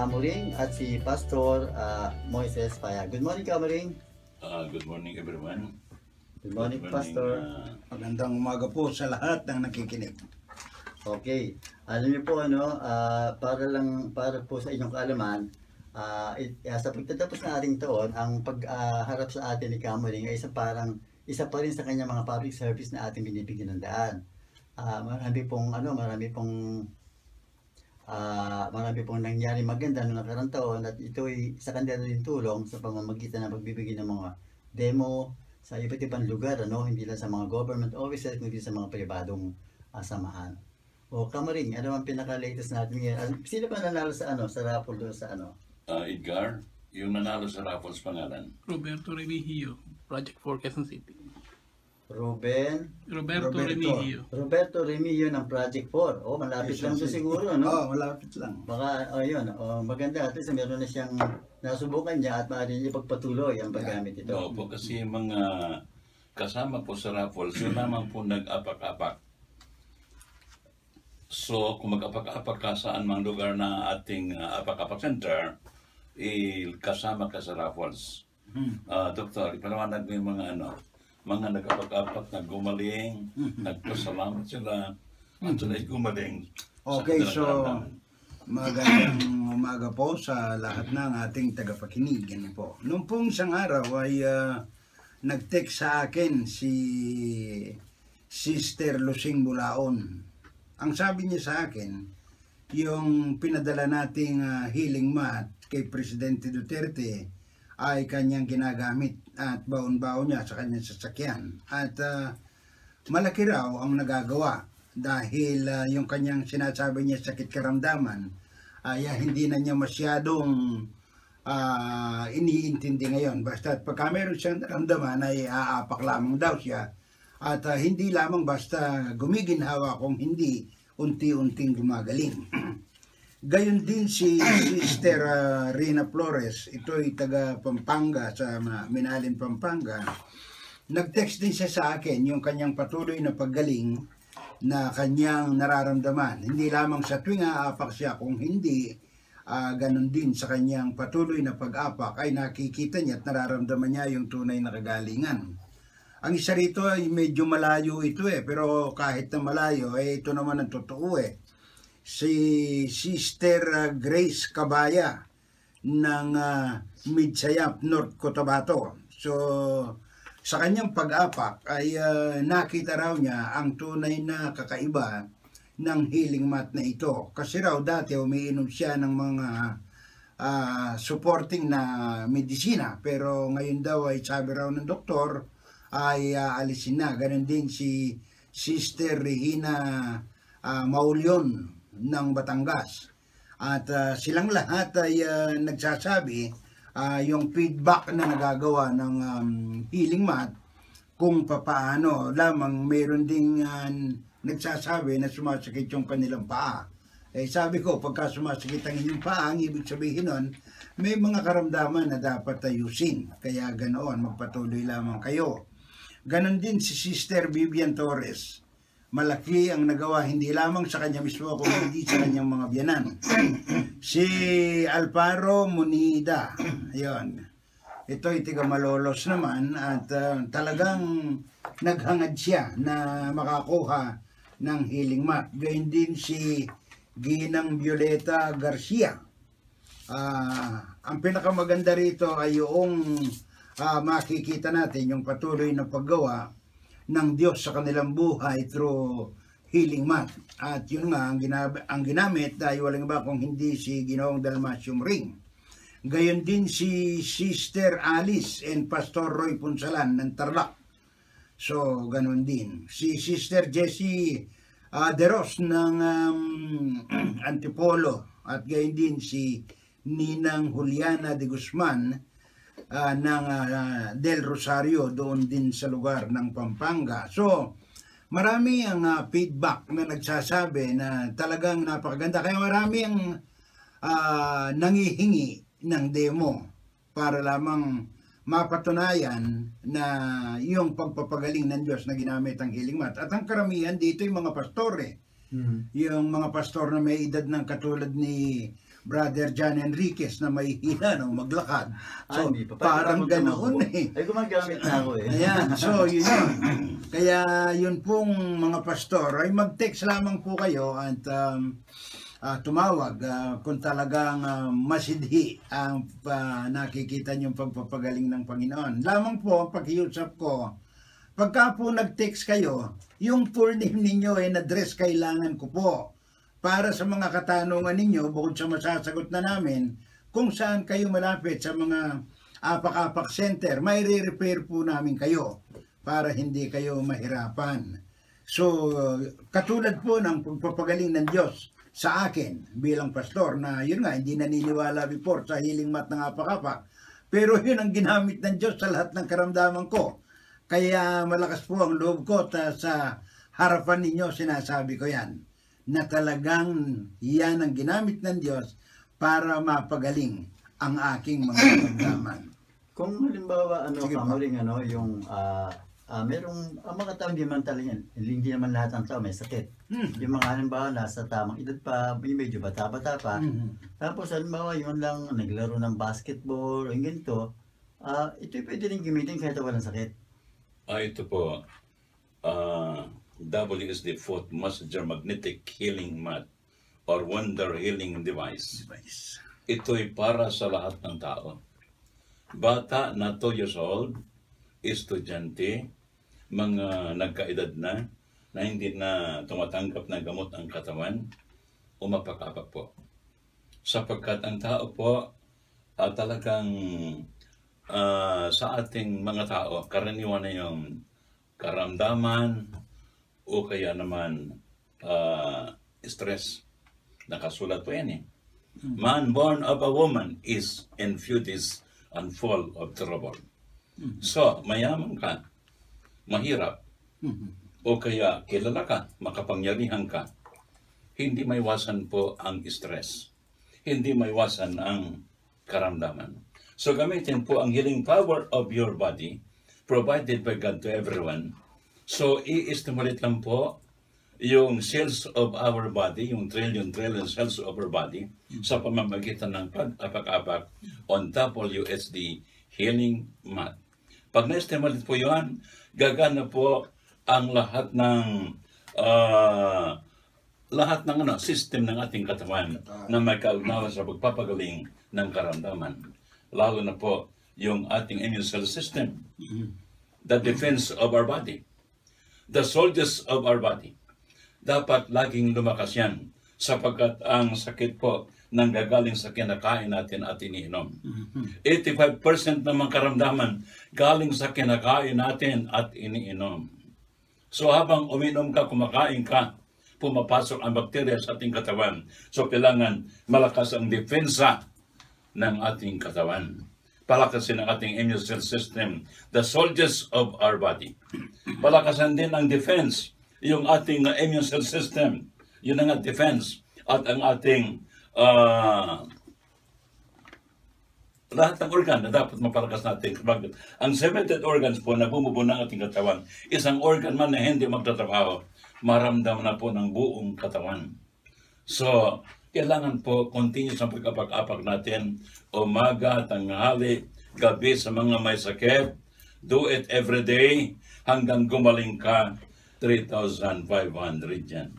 Kamuring at si Pastor Moises Paya. Good morning, Kamuring. Good morning everyone. Good morning, Pastor. Magandang umaga po sa lahat ng nakikinig. Okay. Alam niyo po para po sa inyong kaalaman, sa pagtatapos ng ating taon, ang pagharap sa atin ni Kamuring ay isa pa rin sa kanyang mga public service na ating binibigyan ng daan. Marami pong nangyari maganda noong nakarang taon at ito ay sa kanila rin tulong sa pamamagitan ng pagbibigay ng mga demo sa iba't ibang lugar, hindi lang sa mga government offices kundi sa mga pribadong samahan. Kamuring, ano ang pinaka-latest natin ngayon? Sino ba nanalo sa raffle doon sa Edgar, yung nanalo sa raffles pangalan. Roberto Remigio, Project for Quezon City. Roberto Remigio ng Project 4. Malapit lang doon siguro, Malapit lang. Baka, maganda. At least meron na siyang nasubukan niya at maaari niya ipagpatuloy ang paggamit ito. Opo, kasi mga kasama po sa raffles, yun lamang po nag-apak-apak. So, kung mag-apak-apak ka saan mang lugar na ating apak-apak center, kasama ka sa raffles. Doktor, ipanawanag mo yung mga nag-apak-apak na gumaling, nagpasalamat sila, at sila ay gumaling. Okay, so magandang umaga po sa lahat ng ating tagapakinig. Yan po. Noong pong isang araw ay nag-text sa akin si Sister Lucing Bulaon. Ang sabi niya sa akin, yung pinadala nating healing mat kay Presidente Duterte ay kanyang ginagamit at baon-baon niya sa kanyang sasakyan. At malaki raw ang nagagawa dahil yung kanyang sinasabi niya sakit karamdaman ay hindi na niya masyadong iniintindi ngayon. Basta pagka meron siyang naramdaman ay aapak lamang daw siya. At hindi lamang basta gumiginhawa kung hindi unti-unting gumagaling. Gayon din si Sister Rina Flores, ito ay taga Pampanga, sa Minalin, Pampanga. Nag-text din siya sa akin yung kanyang patuloy na paggaling na kanyang nararamdaman. Hindi lamang sa tuwing aapak siya, kung hindi, ganun din sa kanyang patuloy na pag-apak ay nakikita niya at nararamdaman niya yung tunay na kagalingan. Ang isa rito ay medyo malayo ito pero kahit na malayo, ito naman ang totoo Si Sister Grace Cabaya ng Midsayap, North Cotabato. So, sa kanyang pag-apak ay nakita raw niya ang tunay na kakaiba ng healing mat na ito. Kasi raw dati umiinom siya ng mga supporting na medisina. Pero ngayon daw ay sabi raw ng doktor ay alisin na. Ganon din si Sister Regina Maulion ng Batangas. At silang lahat ay nagsasabi yung feedback na nagagawa ng healing mat kung papaano lamang mayroon ding nagsasabi na sumasakit yung kanilang paa. Sabi ko, pagka sumasakit ang inyong paa, ang ibig sabihin nun, may mga karamdaman na dapat ayusin. Kaya ganoon, magpatuloy lamang kayo. Ganon din si Sister Vivian Torres. Malaki ang nagawa hindi lamang sa kanya mismo kundi hindi sa kanyang mga biyanan. Si Alvaro Munida, ayun. Ito ay tiga Malolos naman at talagang naghangad siya na makakuha ng healing mat. Gayun din si Ginang Violeta Garcia. Ang pinakamaganda rito ay yung makikita natin yung patuloy na paggawa ng Diyos sa kanilang buhay through healing mat. At yun nga, ang ginamit dahil walang iba kung hindi si Ginoong Dalmatium Ring. Gayon din si Sister Alice and Pastor Roy Punsalan ng Tarlac. So, ganun din. Si Sister Jessie De Ros ng Antipolo. At gayon din si Ninang Juliana de Guzman ng Del Rosario, doon din sa lugar ng Pampanga. So, marami ang feedback na nagsasabi na talagang napakaganda. Kaya marami ang nangihingi ng demo para lamang mapatunayan na yung pagpapagaling ng Diyos na ginamit ang healing mat. At ang karamihan dito yung mga pastor Yung mga pastor na may edad ng katulad ni Brother John Enriquez na may hina ng maglakad. So, hindi pa. parang Pagka ganoon eh. Ay, gumagamit na ako eh. Ayan, so yun. Kaya yun pong mga pastor, ay mag-text lamang po kayo at tumawag kung talagang masidhi ang nakikita niyong pagpapagaling ng Panginoon. Lamang po ang pakiusap ko, pagka po nag-text kayo, yung full name ninyo ay na-address kailangan ko po para sa mga katanungan ninyo, bukod sa masasagot na namin, kung saan kayo malapit sa mga apak-apak center, may re-repair po namin kayo para hindi kayo mahirapan. So, katulad po ng pagpapagaling ng Diyos sa akin bilang pastor na yun nga, hindi naniniwala before sa healing mat ng apak-apak. Pero yun ang ginamit ng Diyos sa lahat ng karamdaman ko. Kaya malakas po ang loob ko sa harapan ninyo, sinasabi ko yan, na talagang yan ang ginamit ng Diyos para mapagaling ang aking mga karamdaman. Kung halimbawa, Sige po. kamaring, yung, merong, ang mga tao hindi man talaga, hindi naman lahat ng tao may sakit. Yung mga halimbawa, nasa tamang edad pa, may medyo bata-bata pa. Tapos halimbawa, yun lang, naglaro ng basketball, yung ganito, ito pwede rin gamitin kahit walang sakit. Ito po, WSD Foot Messenger Magnetic Healing Mat or Wonder Healing Device. Ito'y para sa lahat ng tao. Bata na 2 years old, estudyante, mga nagkaedad na hindi na tumatanggap ng gamot ang katawan, umapak-apak po. Sapagkat ang tao po, talagang sa ating mga tao, karaniwan na yung karamdaman o kaya naman stress. Nakasulat po yan eh. Man born of a woman is infidus and full of trouble. So, mayaman ka, mahirap, o kaya kilala ka, makapangyarihan ka, hindi maiwasan po ang stress. Hindi maiwasan ang karamdaman. So, gamitin po ang healing power of your body provided by God to everyone. So, i-stimulate lang po yung cells of our body, yung trillion cells of our body, sa pamamagitan ng pag-apak-apak on WSD Healing Mat. Pag na-stimulate po yun, gagana po ang lahat ng system ng ating katawan na may kaugnawa sa pagpapagaling ng karamdaman. Lalo na po yung ating immune cell system, the defense of our body, the soldiers of our body. Dapat laging lumakas yan sapagkat ang sakit po nanggagaling sa kinakain natin at iniinom. 85% ng mga karamdaman galing sa kinakain natin at iniinom. So habang uminom ka, kumakain ka, pumapasok ang bakterya sa ating katawan. So kailangan malakas ang depensa ng ating katawan. Palakasin ang ating immune cell system, the soldiers of our body. Palakasan din ang defense, yung ating immune cell system, yun ang defense, at ang ating lahat ng organ na dapat mapalakas natin. Ang 70 organs po na bumubuo ng ating katawan, isang organ man na hindi magtatrabaho, maramdam na po ng buong katawan. So, kailangan po continuous ang pagkapak-apak natin, umaga, tanghali, gabi sa mga may sakit. Do it every day hanggang gumaling ka, 3,500 yan.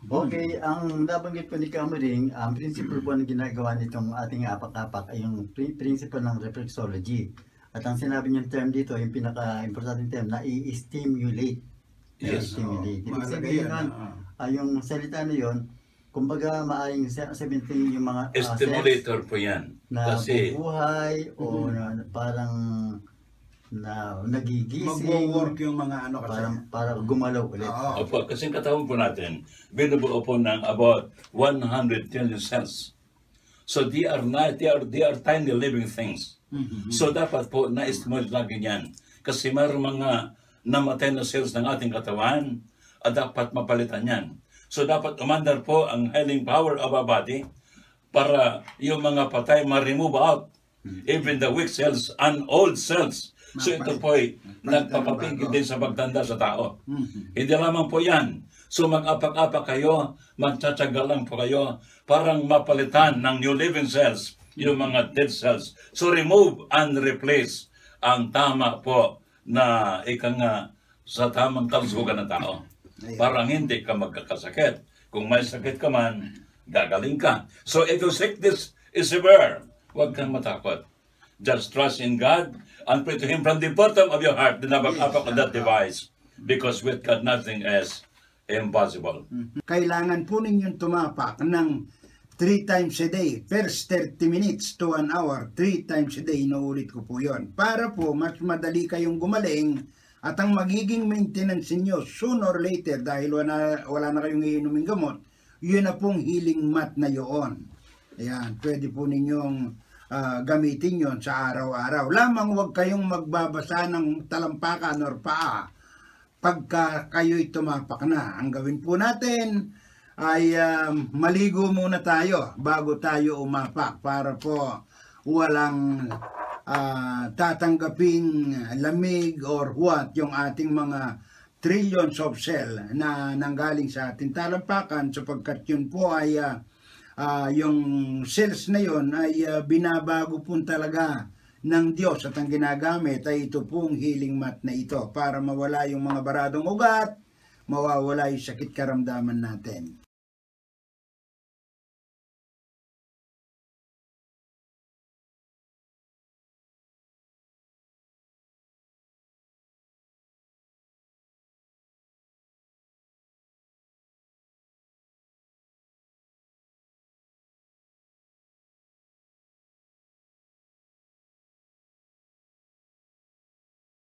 Okay, ang nabanggit po ni Kamaring, ang principle po na ginagawa nitong ating apak-apak ay yung principle ng reflexology. At ang sinabi niyong term dito, yung pinaka-importante term, na i-stimulate. Yes. Stimulate. Ibig sabihin nun, yung salita na yun, kumbaga maaaring 70 yung mga Stimulator po yan. na Kasi bubuhay o na parang na nagigising, Magwo-work yung mga ano kasi. para gumalaw ulit. Oo. opo, kasi katawan po natin, binubuo po ng about 100 trillion cells. So they are tiny living things. So dapat po na-estimate lagi yan. Kasi mayroong mga namatay na cells ng ating katawan at dapat mapalitan yan. So dapat umandar po ang healing power of our body para yung mga patay ma-remove out. Even the weak cells and old cells. So ito po ay nagpapapigil din sa pagtanda sa tao. Hindi lamang po yan. So mag-apak-apak kayo, magtsatsaga lang po kayo, parang mapalitan ng new living cells, yung mga dead cells. So remove and replace ang tama po na nga sa tamang kalusugan ng tao. Parang hindi ka magkakasakit. Kung may sakit ka man, gagaling ka. So if your sickness is severe, huwag kang matakot. Just trust in God and pray to Him from the bottom of your heart. Dinabag-apak on that device. Because with God, nothing is impossible. Kailangan po ninyong tumapak ng 3 times a day, first 30 minutes to 1 hour, 3 times a day, inuulit ko po yon. Para po mas madali kayong gumaling at ang magiging maintenance niyo sooner or later dahil wala na kayong iinuming gamot, yun na pong healing mat na yun. Ayan, pwede po ninyong gamitin yon sa araw-araw. Lamang huwag kayong magbabasa ng talampakan or paa pagka kayo'y tumapak na. Ang gawin po natin ay maligo muna tayo bago tayo umapak para po walang tatanggaping lamig or what yung ating mga trillions of cell na nanggaling sa ating talampakan, sapagkat yun po ay yung cells na yun ay binabago po talaga ng Diyos, at ang ginagamit ay ito pong healing mat na ito para mawala yung mga baradong ugat, mawawala yung sakit karamdaman natin.